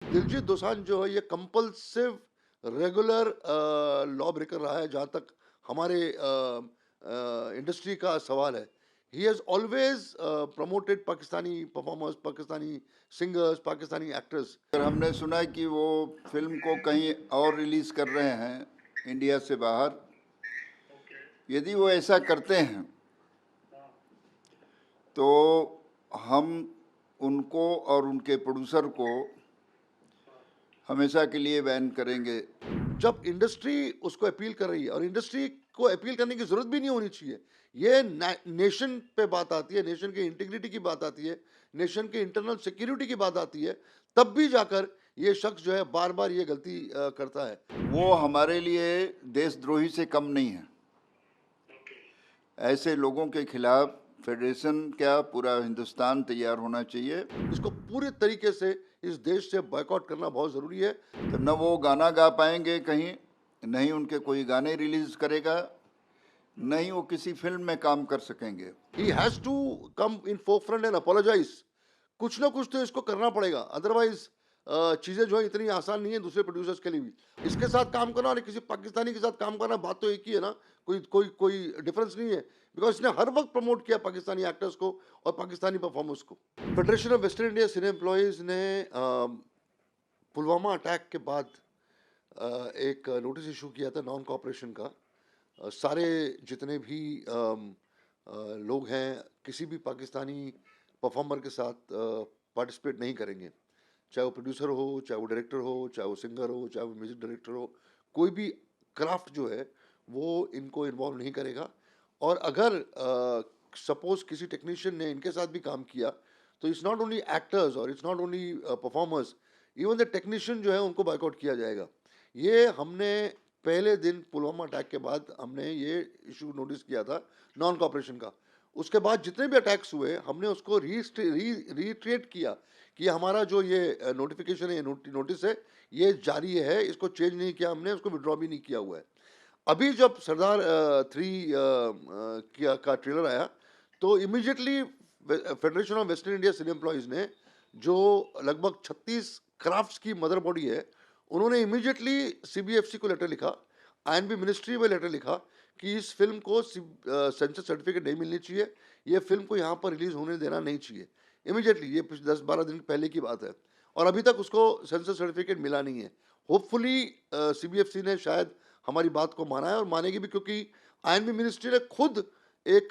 दिलजीत दोसांझ जो है ये कंपल्सिव रेगुलर लॉ ब्रेकर रहा है जहाँ तक हमारे इंडस्ट्री का सवाल है। He has always promoted Pakistani performers, Pakistani singers, Pakistani actors. अगर हमने सुना है कि वो फिल्म को कहीं और रिलीज कर रहे हैं इंडिया से बाहर। यदि वो ऐसा करते हैं तो हम उनको और उनके प्रोड्यूसर को हमेशा के लिए बैन करेंगे। जब इंडस्ट्री उसको अपील कर रही है, और इंडस्ट्री को अपील करने की जरूरत भी नहीं होनी चाहिए, ये नेशन पे बात आती है, नेशन के इंटीग्रिटी की बात आती है, नेशन के इंटरनल सिक्योरिटी की बात आती है, तब भी जाकर ये शख्स जो है बार बार ये गलती करता है। वो हमारे लिए देशद्रोही से कम नहीं है। ऐसे लोगों के खिलाफ फेडरेशन क्या पूरा हिंदुस्तान तैयार होना चाहिए। इसको पूरे तरीके से इस देश से बॉयकॉट करना बहुत जरूरी है। तो न वो गाना गा पाएंगे कहीं, नहीं उनके कोई गाने रिलीज करेगा, नहीं वो किसी फिल्म में काम कर सकेंगे। He has to come in forefront and apologize। कुछ ना कुछ तो इसको करना पड़ेगा, अदरवाइज चीजें जो है इतनी आसान नहीं है दूसरे प्रोड्यूसर्स के लिए भी। इसके साथ काम करना और किसी पाकिस्तानी के साथ काम करना, बात तो एक ही है ना, कोई कोई कोई डिफरेंस नहीं है। बिकॉज इसने हर वक्त प्रमोट किया पाकिस्तानी एक्टर्स को और पाकिस्तानी परफॉर्मर्स को। Federation of western India cine employees ने पुलवामा अटैक के बाद एक नोटिस इशू किया था नॉन कॉपरेशन का। सारे जितने भी लोग हैं किसी भी पाकिस्तानी परफॉर्मर के साथ पार्टिसिपेट नहीं करेंगे, चाहे वो प्रोड्यूसर हो, चाहे वो डायरेक्टर हो, चाहे वो सिंगर हो, चाहे वो म्यूजिक डायरेक्टर हो। कोई भी क्राफ्ट जो है वो इनको इन्वॉल्व नहीं करेगा। और अगर सपोज किसी टेक्नीशियन ने इनके साथ भी काम किया तो इट्स नॉट ओनली एक्टर्स और it's not only performers, even the technician जो है उनको बाइकआउट किया जाएगा। ये हमने पहले दिन पुलवामा अटैक के बाद हमने ये इशू नोटिस किया था नॉन कॉपरेशन का। उसके बाद जितने भी अटैक्स हुए हमने उसको रीट्रेट किया कि हमारा जो ये नोटिफिकेशन है, नोटिस है, ये जारी है, इसको चेंज नहीं किया हमने, उसको विड्रॉ भी नहीं किया हुआ है। अभी जब सरदार 3 का ट्रेलर आया तो immediately federation of western India cine employees ने, जो लगभग 36 क्राफ्ट्स की मदर बॉडी है, उन्होंने इमीडिएटली सीबीएफसी को लेटर लिखा, आईएनबी मिनिस्ट्री में लेटर लिखा कि इस फिल्म को सेंसर सर्टिफिकेट नहीं मिलनी चाहिए, ये फिल्म को यहाँ पर रिलीज होने देना नहीं चाहिए। इमीडिएटली, ये 10-12 दिन पहले की बात है, और अभी तक उसको सेंसर सर्टिफिकेट मिला नहीं है। होपफुली सीबीएफसी ने शायद हमारी बात को माना है और मानेगी भी, क्योंकि आईएनबी मिनिस्ट्री ने खुद एक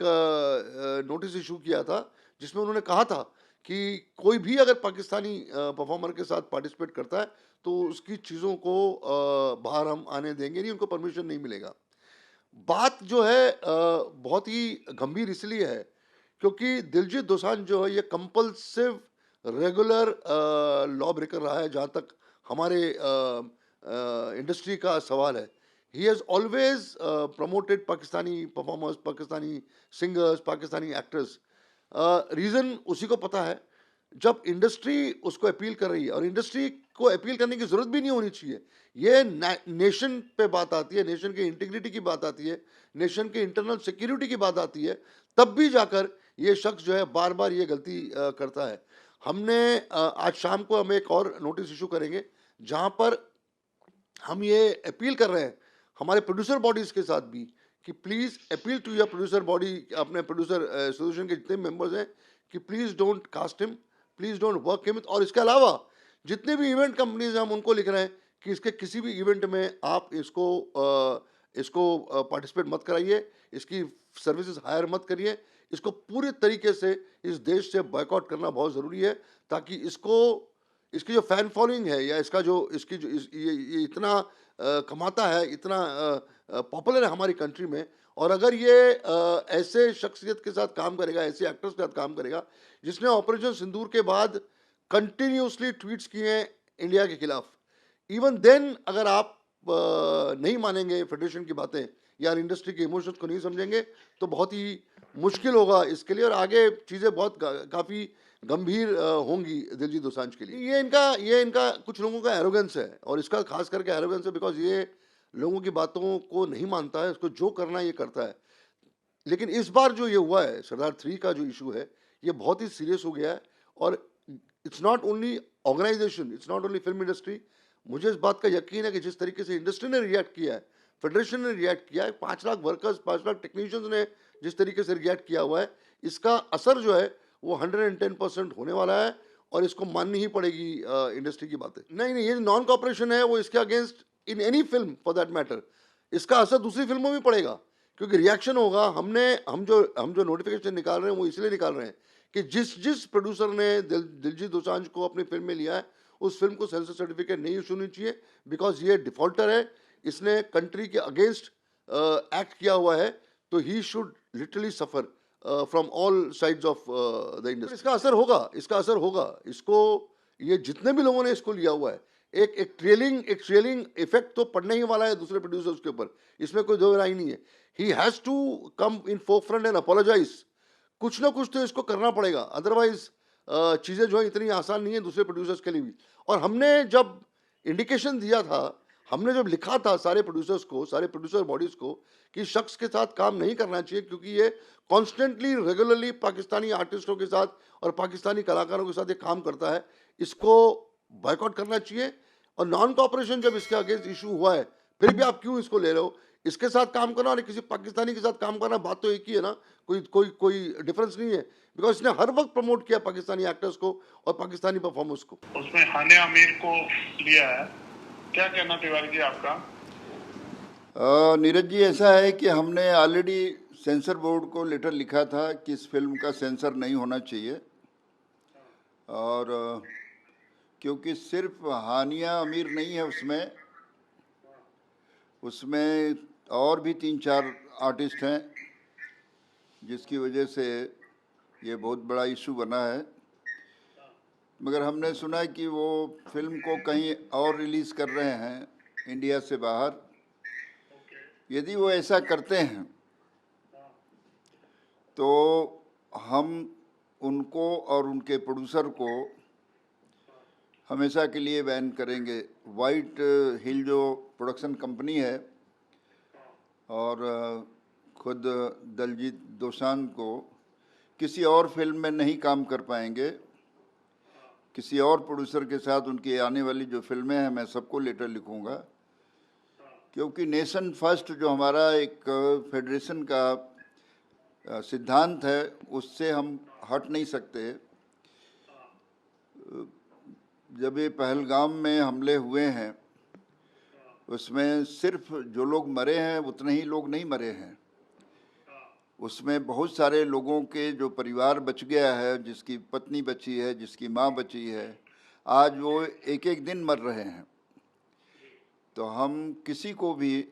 नोटिस इशू किया था जिसमें उन्होंने कहा था कि कोई भी अगर पाकिस्तानी परफॉर्मर के साथ पार्टिसिपेट करता है तो उसकी चीज़ों को बाहर हम आने देंगे नहीं, उनको परमिशन नहीं मिलेगा। बात जो है बहुत ही गंभीर इसलिए है क्योंकि दिलजीत दोसांझ जो है ये कंपल्सिव रेगुलर लॉ ब्रेकर रहा है जहाँ तक हमारे इंडस्ट्री का सवाल है। He has always promoted Pakistani performers, Pakistani singers, Pakistani actors. Reason उसी को पता है। जब इंडस्ट्री उसको अपील कर रही है, और इंडस्ट्री को अपील करने की ज़रूरत भी नहीं होनी चाहिए, ये नेशन पे बात आती है, नेशन के इंटीग्रिटी की बात आती है, नेशन के इंटरनल सिक्योरिटी की बात आती है, तब भी जाकर ये शख्स जो है बार बार ये गलती करता है। हमने आज शाम को हम एक और नोटिस इशू करेंगे जहाँ पर हम ये अपील कर रहे हैं हमारे प्रोड्यूसर बॉडीज़ के साथ भी कि please appeal to your producer body, अपने प्रोड्यूसर एसोसिएशन के जितने मेंबर्स हैं, कि please don't cast him, please don't work him. और इसके अलावा जितने भी इवेंट कंपनीज हैं हम उनको लिख रहे हैं कि इसके किसी भी इवेंट में आप इसको पार्टिसिपेट मत कराइए, इसकी सर्विसेज हायर मत करिए। इसको पूरे तरीके से इस देश से बॉयकॉट करना बहुत ज़रूरी है, ताकि इसकी जो फैन फॉलोइंग है, या इसका जो इसकी जो ये इतना कमाता है, इतना पॉपुलर है हमारी कंट्री में। और अगर ये ऐसे शख्सियत के साथ काम करेगा, ऐसे एक्टर्स के साथ काम करेगा जिसने ऑपरेशन सिंदूर के बाद कंटिन्यूसली ट्वीट्स किए हैं इंडिया के खिलाफ, इवन देन अगर आप नहीं मानेंगे फेडरेशन की बातें या इंडस्ट्री के इमोशंस को नहीं समझेंगे तो बहुत ही मुश्किल होगा इसके लिए, और आगे चीज़ें बहुत काफ़ी गंभीर होंगी दिलजीत दोसांझ के लिए। ये इनका कुछ लोगों का एरोगेंस है, और इसका खास करके एरोगेंस है बिकॉज ये लोगों की बातों को नहीं मानता है, उसको जो करना है ये करता है। लेकिन इस बार जो ये हुआ है सरदार 3 का जो इशू है, ये बहुत ही सीरियस हो गया है, और it's not only organisation, it's not only film industry. मुझे इस बात का यकीन है कि जिस तरीके से इंडस्ट्री ने रिएक्ट किया है, फेडरेशन ने रिएक्ट किया है, 5 लाख वर्कर्स, 5 लाख टेक्नीशियंस ने जिस तरीके से रिएक्ट किया हुआ है, इसका असर जो है वो 110% होने वाला है। और इसको माननी ही पड़ेगी इंडस्ट्री की बातें। नहीं नहीं, ये नॉन कॉपरेशन है वो इसके against in any film for that matter, इसका असर दूसरी फिल्मों में पड़ेगा, क्योंकि रिएक्शन होगा। हम जो नोटिफिकेशन निकाल रहे हैं वो इसलिए निकाल रहे हैं कि जिस जिस प्रोड्यूसर ने दिलजीत दोसांझ को अपनी फिल्म में लिया है, उस फिल्म को सेंसर सर्टिफिकेट नहीं इशू होनी चाहिए, बिकॉज ये डिफॉल्टर है, इसने कंट्री के अगेंस्ट एक्ट किया हुआ है, तो he should literally suffer from all sides of the industry. इसका असर होगा, इसका असर होगा इसको, ये जितने भी लोगों ने इसको लिया हुआ है, एक ट्रेलिंग इफेक्ट तो पड़ने ही वाला है दूसरे प्रोड्यूसर्स के ऊपर, इसमें कोई दो राय नहीं है। He has to come in forefront and apologise, कुछ ना कुछ तो इसको करना पड़ेगा, अदरवाइज चीज़ें जो है इतनी आसान नहीं है दूसरे प्रोड्यूसर्स के लिए भी। और हमने जब इंडिकेशन दिया था, हमने जब लिखा था सारे प्रोड्यूसर्स को, सारे प्रोड्यूसर बॉडीज को, कि शख्स के साथ काम नहीं करना चाहिए क्योंकि ये कॉन्स्टेंटली रेगुलरली पाकिस्तानी आर्टिस्टों के साथ और पाकिस्तानी कलाकारों के साथ ये काम करता है, इसको बॉयकॉट करना चाहिए। और नॉन कॉपरेशन जब इसके अगेंस्ट इशू हुआ है, फिर भी आप क्यों इसको ले रहे हो? इसके साथ काम करना और किसी पाकिस्तानी के साथ काम करना, बात तो एक ही है ना, कोई कोई कोई डिफरेंस नहीं है, बिकॉज इसने हर वक्त प्रमोट किया पाकिस्तानी एक्टर्स को और पाकिस्तानी परफॉर्मर्स को। उसमें हानिया आमिर को लिया है, क्या कहना तिवारी जी आपका? नीरज जी, ऐसा है कि हमने ऑलरेडी सेंसर बोर्ड को लेटर लिखा था कि इस फिल्म का सेंसर नहीं होना चाहिए, और क्योंकि सिर्फ हानिया आमिर नहीं है उसमें, उसमें और भी 3-4 आर्टिस्ट हैं, जिसकी वजह से ये बहुत बड़ा इशू बना है। मगर हमने सुना कि वो फिल्म को कहीं और रिलीज़ कर रहे हैं इंडिया से बाहर। यदि वो ऐसा करते हैं तो हम उनको और उनके प्रोड्यूसर को हमेशा के लिए बैन करेंगे। वाइट हिल जो प्रोडक्शन कंपनी है, और खुद दिलजीत दोसांझ को किसी और फिल्म में नहीं काम कर पाएंगे, किसी और प्रोड्यूसर के साथ उनकी आने वाली जो फिल्में हैं, मैं सबको लेटर लिखूंगा, क्योंकि नेशन फर्स्ट जो हमारा एक फेडरेशन का सिद्धांत है, उससे हम हट नहीं सकते। जब ये पहलगाम में हमले हुए हैं, उसमें सिर्फ जो लोग मरे हैं उतने ही लोग नहीं मरे हैं, उसमें बहुत सारे लोगों के जो परिवार बच गया है, जिसकी पत्नी बची है, जिसकी माँ बची है, आज वो एक एक दिन मर रहे हैं। तो हम किसी को भी,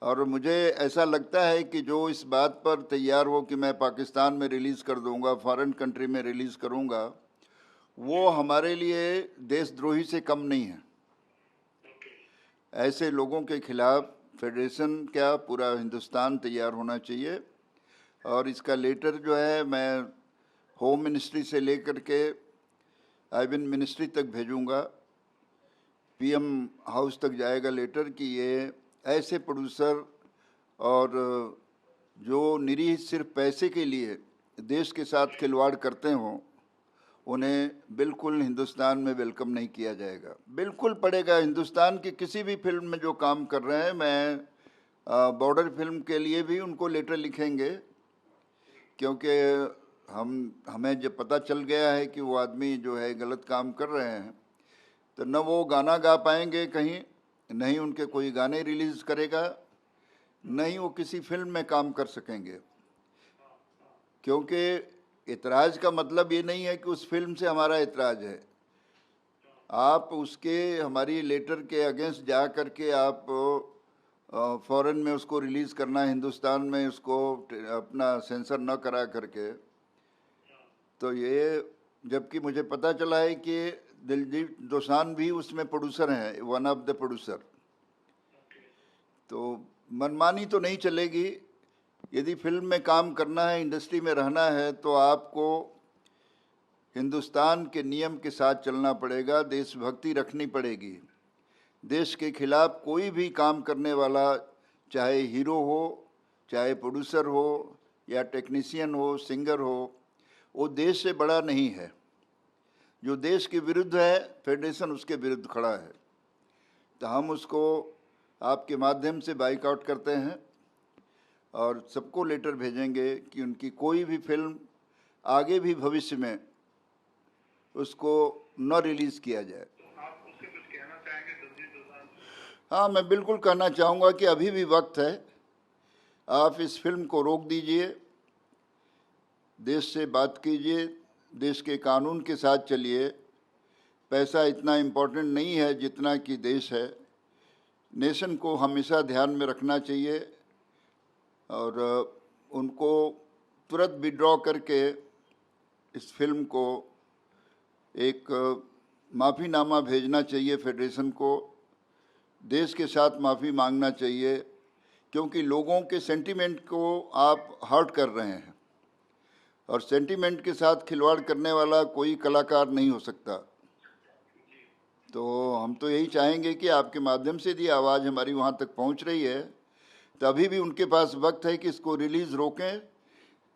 और मुझे ऐसा लगता है कि जो इस बात पर तैयार हो कि मैं पाकिस्तान में रिलीज़ कर दूंगा, फॉरेन कंट्री में रिलीज़ करूंगा, वो हमारे लिए देशद्रोही से कम नहीं है। ऐसे लोगों के खिलाफ फेडरेशन क्या पूरा हिंदुस्तान तैयार होना चाहिए। और इसका लेटर जो है मैं होम मिनिस्ट्री से लेकर के आइबिन मिनिस्ट्री तक भेजूंगा, पीएम हाउस तक जाएगा लेटर कि ये ऐसे प्रोड्यूसर और जो निरीह सिर्फ पैसे के लिए देश के साथ खिलवाड़ करते हों, उन्हें बिल्कुल हिंदुस्तान में वेलकम नहीं किया जाएगा। बिल्कुल पड़ेगा। हिंदुस्तान की किसी भी फिल्म में जो काम कर रहे हैं, मैं बॉर्डर फिल्म के लिए भी उनको लेटर लिखेंगे, क्योंकि हमें जब पता चल गया है कि वो आदमी जो है गलत काम कर रहे हैं, तो न वो गाना गा पाएंगे कहीं, नहीं उनके कोई गाने रिलीज़ करेगा, नहीं वो किसी फिल्म में काम कर सकेंगे। क्योंकि इतराज़ का मतलब ये नहीं है कि उस फिल्म से हमारा इतराज़ है। आप उसके हमारी लेटर के अगेंस्ट जा कर के आप फॉरेन में उसको रिलीज़ करना, हिंदुस्तान में उसको अपना सेंसर न करा करके, तो ये, जबकि मुझे पता चला है कि दिलजीत दोसांझ भी उसमें प्रोड्यूसर हैं, वन ऑफ द प्रोड्यूसर, तो मनमानी तो नहीं चलेगी। यदि फिल्म में काम करना है, इंडस्ट्री में रहना है, तो आपको हिंदुस्तान के नियम के साथ चलना पड़ेगा, देशभक्ति रखनी पड़ेगी। देश के खिलाफ कोई भी काम करने वाला, चाहे हीरो हो, चाहे प्रोड्यूसर हो, या टेक्नीशियन हो, सिंगर हो, वो देश से बड़ा नहीं है। जो देश के विरुद्ध है, फेडरेशन उसके विरुद्ध खड़ा है। तो हम उसको आपके माध्यम से बाइकआउट करते हैं और सबको लेटर भेजेंगे कि उनकी कोई भी फिल्म आगे भी भविष्य में उसको न रिलीज़ किया जाए। आप उससे कुछ कहना चाहेंगे दिलजीत दोसांझ? हाँ, मैं बिल्कुल कहना चाहूँगा कि अभी भी वक्त है, आप इस फिल्म को रोक दीजिए, देश से बात कीजिए, देश के कानून के साथ चलिए। पैसा इतना इम्पोर्टेंट नहीं है जितना कि देश है। नेशन को हमेशा ध्यान में रखना चाहिए और उनको तुरंत विड्रॉ करके इस फिल्म को एक माफ़ीनामा भेजना चाहिए फेडरेशन को, देश के साथ माफ़ी मांगना चाहिए, क्योंकि लोगों के सेंटीमेंट को आप हर्ट कर रहे हैं और सेंटीमेंट के साथ खिलवाड़ करने वाला कोई कलाकार नहीं हो सकता। तो हम तो यही चाहेंगे कि आपके माध्यम से यदि आवाज़ हमारी वहाँ तक पहुँच रही है तो अभी भी उनके पास वक्त है कि इसको रिलीज़ रोकें।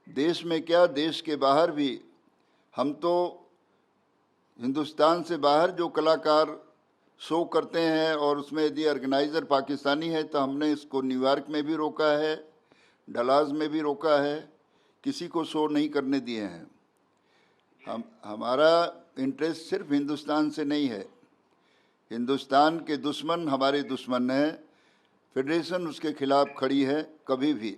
देश में क्या, देश के बाहर भी हम तो हिंदुस्तान से बाहर जो कलाकार शो करते हैं और उसमें यदि ऑर्गेनाइज़र पाकिस्तानी है तो हमने इसको न्यूयॉर्क में भी रोका है, डलास में भी रोका है, किसी को शो नहीं करने दिए हैं। हमारा इंटरेस्ट सिर्फ हिंदुस्तान से नहीं है। हिंदुस्तान के दुश्मन हमारे दुश्मन हैं, फेडरेशन उसके खिलाफ खड़ी है कभी भी।